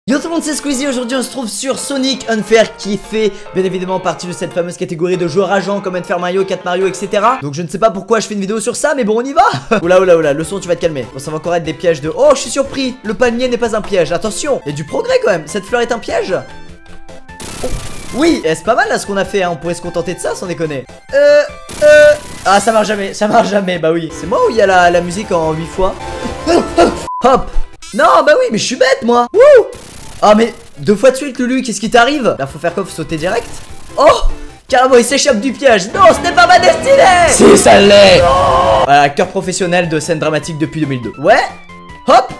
Yo tout le monde, c'est Squeezie. Aujourd'hui on se trouve sur Sonic Unfair, qui fait bien évidemment partie de cette fameuse catégorie de joueurs agents comme Unfair Mario, 4 Mario, etc. Donc je ne sais pas pourquoi je fais une vidéo sur ça, mais bon, on y va. Oula oula oula, le son, tu vas te calmer. Bon, ça va encore être des pièges de... Oh, je suis surpris, le panier n'est pas un piège. Attention, il y a du progrès quand même. Cette fleur est un piège. Oh. Oui, c'est pas mal là ce qu'on a fait, hein. On pourrait se contenter de ça sans déconner. Ah, ça marche jamais, bah oui. C'est moi ou il y a la musique en 8 fois? Hop. Non, bah oui, mais je suis bête moi. Wouh. Ah mais 2 fois de suite Lulu, qu'est-ce qui t'arrive? Là faut faire quoi? Faut sauter direct? Oh, carrément il s'échappe du piège. Non, ce n'est pas ma destinée. Si ça l'est. Voilà, acteur professionnel de scène dramatique depuis 2002. Ouais. Hop.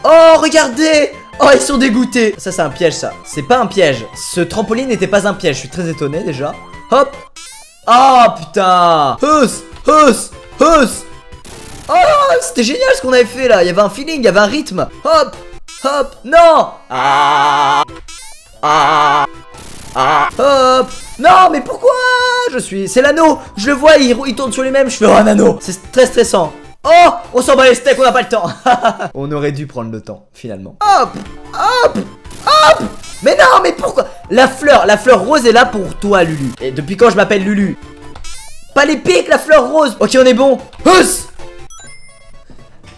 Oh regardez. Oh ils sont dégoûtés. Ça c'est un piège ça. C'est pas un piège. Ce trampoline n'était pas un piège. Je suis très étonné déjà. Hop. Oh putain. Hus. Oh c'était génial ce qu'on avait fait là. Il y avait un feeling, il y avait un rythme. Hop. Hop, non. Hop. Non, mais pourquoi? C'est l'anneau. Je le vois, il tourne sur lui-même. Je fais un anneau. C'est très stressant. Oh, on s'en bat les steaks, on n'a pas le temps. On aurait dû prendre le temps, finalement. Hop. Mais non, mais pourquoi? La fleur rose est là pour toi, Lulu. Et depuis quand je m'appelle Lulu? Pas les pics, la fleur rose. Ok, on est bon. Hus.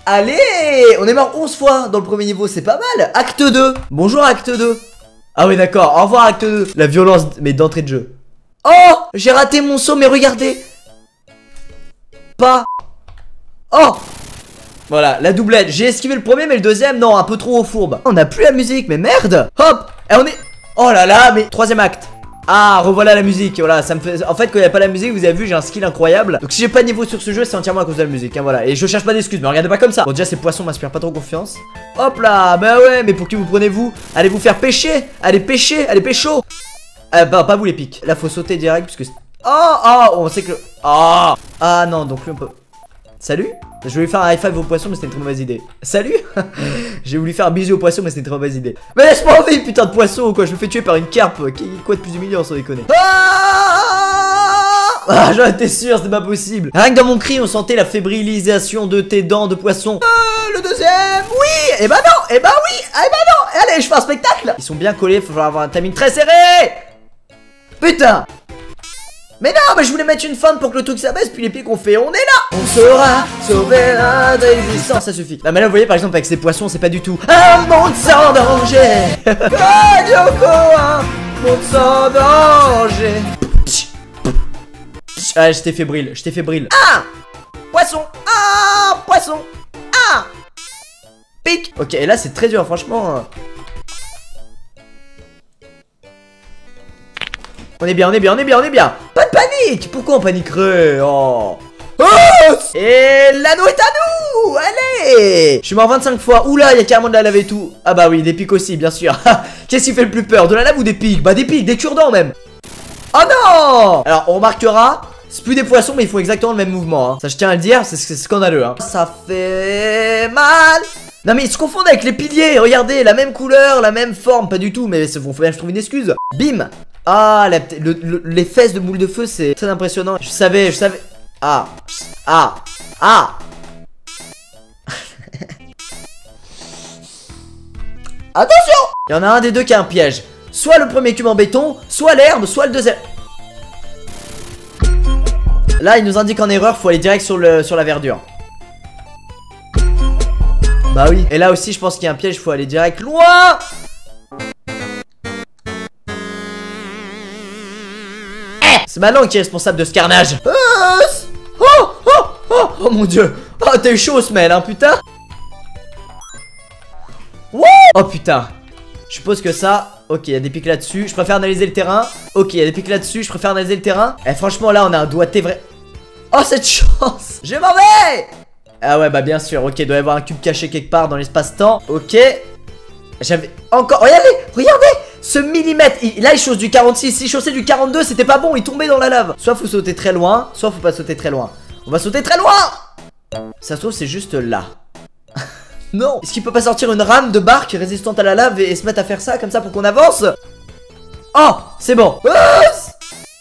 Allez, on est mort 11 fois dans le premier niveau, c'est pas mal. Acte 2. Bonjour acte 2. Ah oui d'accord, au revoir acte 2. La violence, mais d'entrée de jeu. Oh, j'ai raté mon saut, mais regardez. Pas. Oh. Voilà, la doublette. J'ai esquivé le premier, mais le deuxième, non, un peu trop au fourbe. On a plus la musique, mais merde. Hop. Et on est... Oh là là, mais troisième acte. Ah, revoilà la musique, voilà, ça me fait... En fait, quand il n'y a pas la musique, vous avez vu, j'ai un skill incroyable. Donc si j'ai pas de niveau sur ce jeu, c'est entièrement à cause de la musique, hein, voilà. Et je cherche pas d'excuses, mais regardez pas comme ça. Bon, déjà, ces poissons m'inspirent pas trop confiance. Hop là, bah ouais, mais pour qui vous prenez-vous? Allez vous faire pêcher. Allez pêcher, allez pécho. Bah, pas vous les pics. Là, faut sauter direct, parce que... Oh, on sait que... Oh. Ah non, donc lui, on peut... Salut. Je voulais faire un high five au poisson, mais c'était une très mauvaise idée. Salut. J'ai voulu faire un bisou au poisson, mais c'était une très mauvaise idée. Mais laisse-moi en vie, putain de poisson ou quoi? Je me fais tuer par une carpe. Quoi de plus humiliant, sans déconner? Ah, j'en étais sûr, c'était pas possible. Rien que dans mon cri, on sentait la fébrilisation de tes dents de poisson. Le deuxième, oui. Et bah non, et bah oui, et bah non. Allez, je fais un spectacle. Ils sont bien collés, faut avoir un timing très serré. Putain. Mais non, mais je voulais mettre une fin pour que le truc s'abaisse, puis les pics qu'on fait, on est là. On saura sauver notre existence, ça suffit. Non mais là vous voyez par exemple avec ces poissons, c'est pas du tout un monde sans danger. Un monde sans danger. Ah, j'étais fébrile. Ah, poisson. Ah, poisson. Ah, pic. Ok, et là c'est très dur, franchement. On est bien. Pas de panique. Pourquoi on paniquerait? Oh. Et l'anneau est à nous. Allez. Je suis mort 25 fois. Oula, il y a carrément de la lave et tout. Ah bah oui, des pics aussi, bien sûr. Qu'est-ce qui fait le plus peur? De la lave ou des pics? Bah des pics, des cure-dents même. Oh non. Alors on remarquera, c'est plus des poissons, mais ils font exactement le même mouvement, hein. Ça je tiens à le dire, c'est scandaleux, hein. Ça fait mal. Non mais ils se confondent avec les piliers. Regardez, la même couleur, la même forme. Pas du tout, mais faut bien que je trouve une excuse. Bim. Ah, les fesses de boule de feu, c'est très impressionnant. Je savais. Ah. Attention. Il y en a un des deux qui a un piège. Soit le premier cube en béton, soit l'herbe, soit le deuxième. Là, il nous indique en erreur, faut aller direct sur la verdure. Bah oui. Et là aussi, je pense qu'il y a un piège, faut aller direct loin. C'est ma langue qui est responsable de ce carnage. Oh mon dieu. Oh t'as eu chaud semaine hein putain. Oh putain. Je suppose que ça. Ok il y a des pics là-dessus. Je préfère analyser le terrain. Ok il y a des pics là-dessus. Je préfère analyser le terrain. Et franchement là on a un doigté vrai. Oh cette chance. Je m'en vais. Ah ouais bah bien sûr. Ok il doit y avoir un cube caché quelque part dans l'espace-temps. Ok. J'avais encore. Regardez. Ce millimètre, là il chose du 46. S'il chaussait du 42 c'était pas bon, il tombait dans la lave. Soit faut sauter très loin, soit faut pas sauter très loin. On va sauter très loin. Ça se trouve c'est juste là. Non. Est-ce qu'il peut pas sortir une rame de barque résistante à la lave et se mettre à faire ça comme ça pour qu'on avance? Oh c'est bon.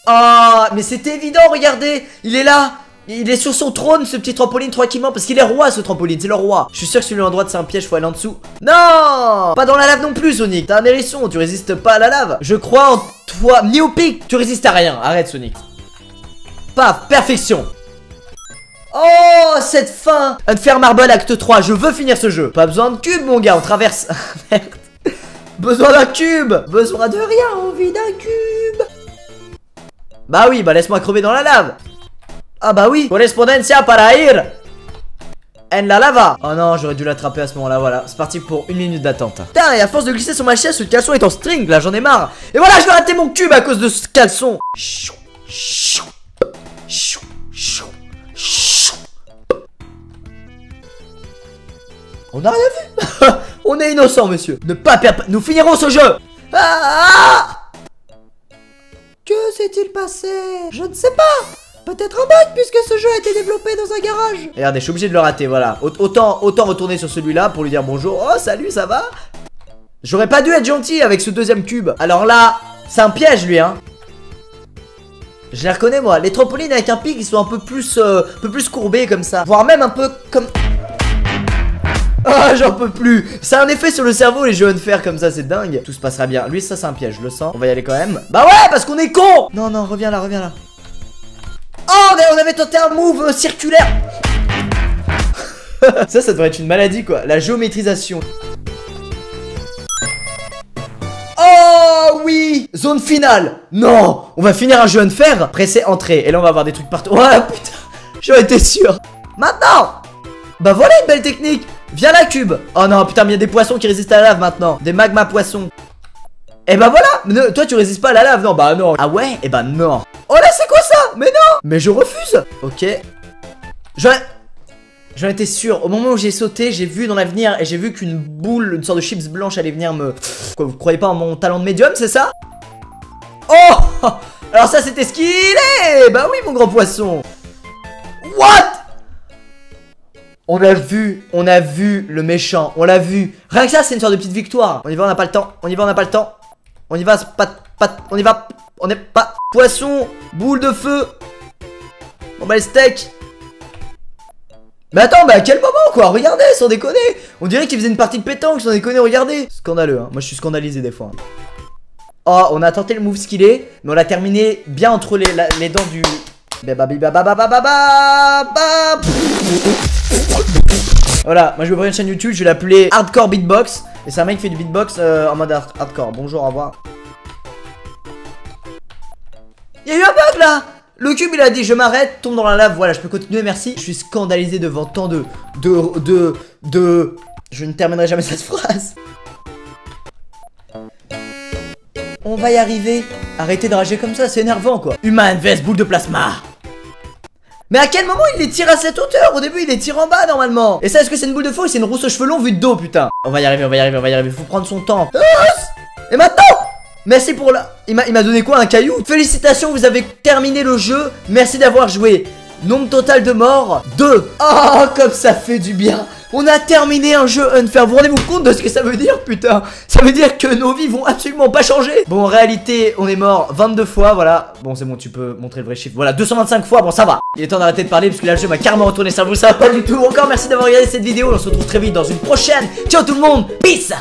Oh mais c'était évident, regardez. Il est là. Il est sur son trône, ce petit trampoline tranquillement, parce qu'il est roi, ce trampoline, c'est le roi. Je suis sûr que celui en droite, c'est un piège, faut aller en dessous. Non, pas dans la lave non plus, Sonic. T'es un hérisson, tu résistes pas à la lave. Je crois en toi, myopique. Tu résistes à rien. Arrête, Sonic. Paf, perfection. Oh, cette fin. Unfair Marble acte 3, je veux finir ce jeu. Pas besoin de cube, mon gars, on traverse. Merde. Besoin d'un cube. Besoin de rien, envie d'un cube. Bah oui, bah laisse-moi crever dans la lave. Ah bah oui. Correspondencia para ir en la lava. Oh non, j'aurais dû l'attraper à ce moment-là, voilà. C'est parti pour 1 minute d'attente. Putain, et à force de glisser sur ma chaise, ce caleçon est en string, là, j'en ai marre. Et voilà, je vais rater mon cube à cause de ce caleçon. On a rien vu. On est innocent, monsieur. Ne pas perdre. Nous finirons ce jeu. Que s'est-il passé? Je ne sais pas. Peut-être un bug puisque ce jeu a été développé dans un garage. Regardez, je suis obligé de le rater, voilà. Autant retourner sur celui-là pour lui dire bonjour. Oh, salut, ça va? J'aurais pas dû être gentil avec ce deuxième cube. Alors là, c'est un piège, lui, hein. Je les reconnais, moi. Les trampolines avec un pic, ils sont un peu plus courbés comme ça. Voire même un peu comme... Ah, j'en peux plus. Ça a un effet sur le cerveau, les jeux unfair comme ça, c'est dingue. Tout se passera bien. Lui, ça, c'est un piège, je le sens. On va y aller quand même. Bah ouais, parce qu'on est con. Non, non, reviens là, reviens là. Oh, on avait tenté un move circulaire. Ça devrait être une maladie, quoi. La géométrisation. Oh oui. Zone finale. Non, on va finir un jeu unfair. Pressez entrée. Et là, on va avoir des trucs partout. Ouais, putain, j'en étais sûr. Maintenant. Bah voilà une belle technique. Viens la cube. Oh non, putain, mais il y a des poissons qui résistent à la lave maintenant. Des magma poissons. Et bah voilà. Toi, tu résistes pas à la lave. Non, bah non. Ah ouais. Et bah non. Oh là, c'est quoi ça? Mais non. Mais je refuse. Ok. J'en étais sûr. Au moment où j'ai sauté, j'ai vu dans l'avenir et j'ai vu qu'une boule, une sorte de chips blanche allait venir me... Quoi, vous croyez pas en mon talent de médium, c'est ça? Oh. Alors ça, c'était ce qu'il est. Bah oui, mon grand poisson. What? On a vu le méchant, on l'a vu. Rien que ça, c'est une sorte de petite victoire. On y va, on n'a pas le temps. On y va, on n'a pas le temps. On y va, on y va. On n'est pas. Poisson, boule de feu. Bon bah le steak. Mais attends, mais à quel moment quoi? Regardez, sans déconner. On dirait qu'il faisait une partie de pétanque, sans déconner, regardez. Scandaleux, hein. Moi je suis scandalisé des fois. Oh, on a tenté le move skillé, mais on l'a terminé bien entre les dents du... Voilà, moi je vais ouvrir une chaîne YouTube, je vais l'appeler Hardcore Beatbox. Et c'est un mec qui fait du beatbox en mode hardcore. Bonjour, au revoir. Il y a eu un bug là. Le cube il a dit je m'arrête, tombe dans la lave, voilà je peux continuer, merci. Je suis scandalisé devant tant de... Je ne terminerai jamais cette phrase. On va y arriver. Arrêtez de rager comme ça, c'est énervant quoi. Human vs boule de plasma. Mais à quel moment il les tire à cette hauteur? Au début il les tire en bas normalement. Et ça, est-ce que c'est une boule de feu ou c'est une rousse aux cheveux longs vue de dos, putain? On va y arriver, on va y arriver, on va y arriver. Faut prendre son temps. Et maintenant? Merci pour la... Il m'a donné quoi, un caillou? Félicitations, vous avez terminé le jeu. Merci d'avoir joué. Nombre total de morts 2. Oh, comme ça fait du bien. On a terminé un jeu unfair. Vous rendez-vous compte de ce que ça veut dire, putain? Ça veut dire que nos vies vont absolument pas changer. Bon, en réalité, on est mort 22 fois, voilà. Bon, c'est bon, tu peux montrer le vrai chiffre. Voilà, 225 fois, bon, ça va. Il est temps d'arrêter de parler parce que là, le jeu m'a carrément retourné le cerveau. Ça va pas du tout. Encore merci d'avoir regardé cette vidéo. On se retrouve très vite dans une prochaine. Ciao tout le monde. Peace.